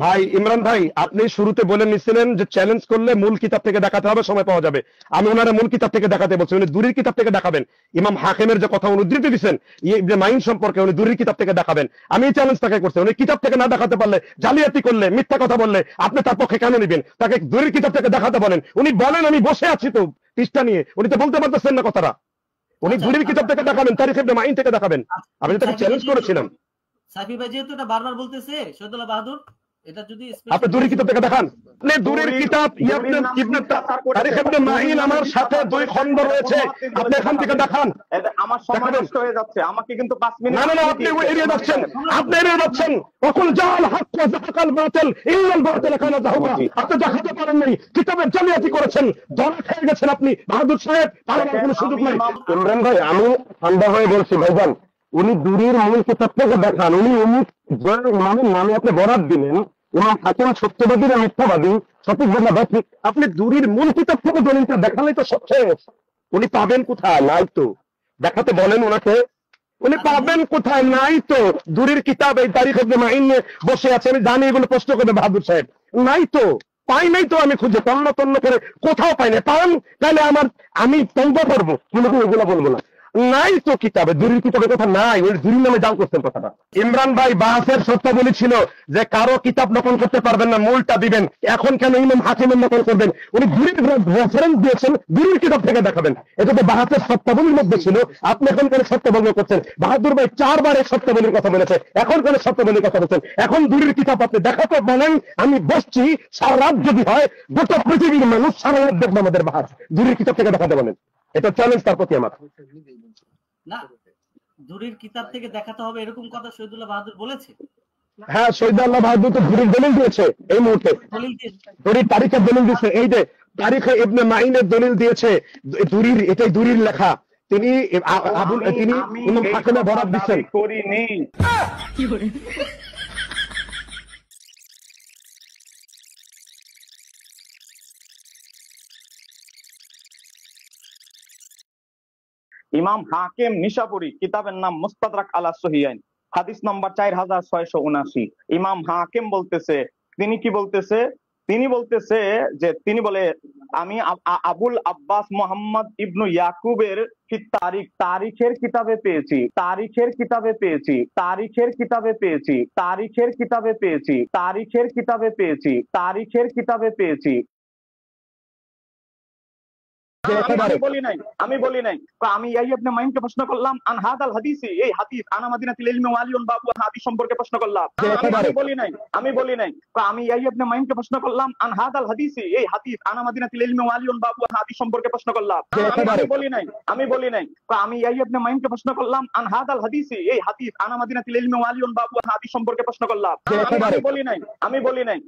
ভাই ইমরান ভাই, আপনি শুরুতে বলে নিছিলেন যে চ্যালেঞ্জ করলে মূল কিতাব থেকে দেখাতে হবে, সময় পাওয়া যাবে। আমি ওনারা মূল কিতাব থেকে দেখাতে বলছি, উনি দূরের কিতাব থেকে দেখাবেন। ইমাম হাকিমের যে কথা উনি উদ্ধৃতি দিচ্ছেন ইবনে মাইন সম্পর্কে, উনি দূরের কিতাব থেকে দেখাবেন। আমি এই চ্যালেঞ্জ তাকে করছি, উনি কিতাব থেকে না দেখাতে পারলে, জালিয়াতি করলে, মিথ্যা কথা বললে আপনি তার পক্ষে কেন নিবেন? তাকে দূরের কিতাব থেকে দেখাতে বলেন। উনি বলেন আমি বসে আছি তো পৃষ্ঠা নিয়ে, উনি তো বলতে পারতেছেন না কথাটা। উনি আচ্ছা দূরের কিতাব আচ্ছা থেকে দেখাবেন, তারিখ ইবনে মাইন থেকে দেখাবেন। আমি তাকে সাইফি ভাই চ্যালেঞ্জ যেহেতু করেছিলাম। সাইফি ভাই যেহেতু এটা বারবার বলতেছে শহীদুল্লাহ বাহাদুর, এটা যদি আপনি স্পেশাল দূরের বলে কিতাব থেকে দেখান। আপনি দূরের দূরীর কিতাব দূরীর নামে মিথ্যাচার তারিখ করেছে, ইবনে দূরীর মাইন নামে আমার সাথে মিথ্যাচার 2 করেছে, খণ্ড এটা রয়েছে, কোনো হাদিস আপনি বলে এখান থেকে দেখাবেন। দেখান। আমার সময় দেখাবেন। নষ্ট হয়ে যাচ্ছে, আমাকে কিন্তু 5 মিনিট না না না, সময় আপনি দিয়েছে। এড়িয়ে যাচ্ছেন, শোনো, আপনি এড়িয়ে যাচ্ছেন। ওকুল জাল হক ওয়া যাহাকাল বাতিল ইল্লাল বাতিল কানা যাহুকা। আপনি দেখাতে পারেন নাই, কিতাবের জালিয়াতি করেছেন, ধরা খেয়ে গেছেন আপনি বাহাদুর সাহেব, পালাবার দেখেন, কোনো সুযোগ আমি নাই। ইমাম ইমরান ভাই, আমি ঠান্ডা হয়ে বলছি ভাইজান, উনি দূরের মূল কিতাব থেকে দেখান। উনি ইমামের নামে আপনি বরাত দিলেন, ইমাম হাকিম সত্যবাদী না মিথ্যাবাদী, সঠিক বলা ব্যাঠিক, আপনি দূরের মূল কিতাব থেকে দলিলটা দেখালেই তো সব শেষ। উনি পাবেন কোথায়? নাই তো। দেখাতে বলেন ওনাকে। উনি আচ্ছা পাবেন কোথায়? নাই তো। দূরের কিতাব এই তারিখ ইবনে মাইন নিয়ে বসে আছে, আমি জানি এগুলো প্রশ্ন করবে বাহাদুর সাহেব। নাই তো, পাই নাই তো। আমি খুঁজে তন্ন তন্ন করে কোথাও পাই না। পান তাহলে আমি তৌবা করবো, কিন্তু এগুলো বলবো না। নাই তো কিতাবে, দূরের কিতাবের কথা নাই। ওই দূরের নামে জাল করতেন কথাটা। ইমরান ভাই, বাহাসের শর্তাবলী ছিল যে কারো কিতাব নকল করতে পারবেন না, মূলটা দিবেন। এখন কেন ইমাম হাকিমের নকল করবেন? উনি দূরের রেফারেন্স দিয়েছেন, দূরের কিতাব থেকে দেখাবেন। এটা তো বাহাসের শর্তাবলীর মধ্যে ছিল। আপনি এখন কেন শর্তাবলী করছেন? বাহাদুর ভাই 4 বার এই শর্তাবলীর কথা বলেছে, এখন কেন শর্তাবলীর কথা বলছেন? এখন দূরের কিতাব আপনি দেখাতে বলেন, আমি বসছি সারা রাত, যদি হয় গোটা পৃথিবীর মানুষ সারা রাত দেখবে আমাদের বাহাস। দূরের কিতাব থেকে দেখাতে বলেন, এটা চ্যালেঞ্জ তার প্রতি আমার। না, দূরের কিতাব থেকে দেখাতে হবে এরকম কথা শহীদুল্লাহ বাহাদুর বলেছে। হ্যাঁ, শহীদুল্লাহ বাহাদুর তো দূরের দলিল দিয়েছে এই মুহূর্তে, দলিল দিয়ে দূরের তারিখের দলিল দিয়েছে। এই যে তারিখে ইবনে মাইনের দলিল দিয়েছে, দূরের, এটাই দূরের লেখা। তিনি তিনি আমি ইমাম এই হাকিমে কথা বরাত দিচ্ছেন। দাবি করিনি। ইমাম হাকিম নিশাপুরী, কিতাবের নাম মুস্তাদরাক আলা সহিহাইন, হাদিস নাম্বার 4679। ইমাম হাকিম বলতেছে, তিনি কি বলতেছে? তিনি বলতেছে যে, তিনি বলে আমি আবুল আব্বাস মোহাম্মদ ইবনু ইয়াকুবের তারিখের কিতাবে পেয়েছি, তারিখের কিতাবে পেয়েছি, তারিখের কিতাবে পেয়েছি, তারিখের কিতাবে পেয়েছি, তারিখের কিতাবে পেয়েছি, তারিখের কিতাবে পেয়েছি। আমি বলি নাই, আমি বলি নাই। আমি ইয়াহইয়া ইবনে মাইনকে প্রশ্ন করলাম আন হাদাল হাদিসি, এই হাদিস আনা মাদিনাতিল ইলমি ওয়া আলিউন বাবু হাদিস সম্পর্কে প্রশ্ন করলাম। আমি বলি নাই, আমি বলি নাই। আমি ইয়াহইয়া ইবনে মাইনকে প্রশ্ন করলাম আন হাদাল হাদিসি, এই হাদিস আনা মাদিনাতিল ইলমি ওয়া আলিউন বাবু হাদিস সম্পর্কে প্রশ্ন করলাম। আমি বলি নাই, আমি বলি নাই। আমি ইয়াহইয়া ইবনে মাইনকে প্রশ্ন করলাম আন হাদাল হাদিসি, এই হাদিস আনা মাদিনাতিল ইলমি ওয়া আলিউন বাবু হাদিস সম্পর্কে প্রশ্ন করলাম। আমি বলি নাই, আমি বলি নাই।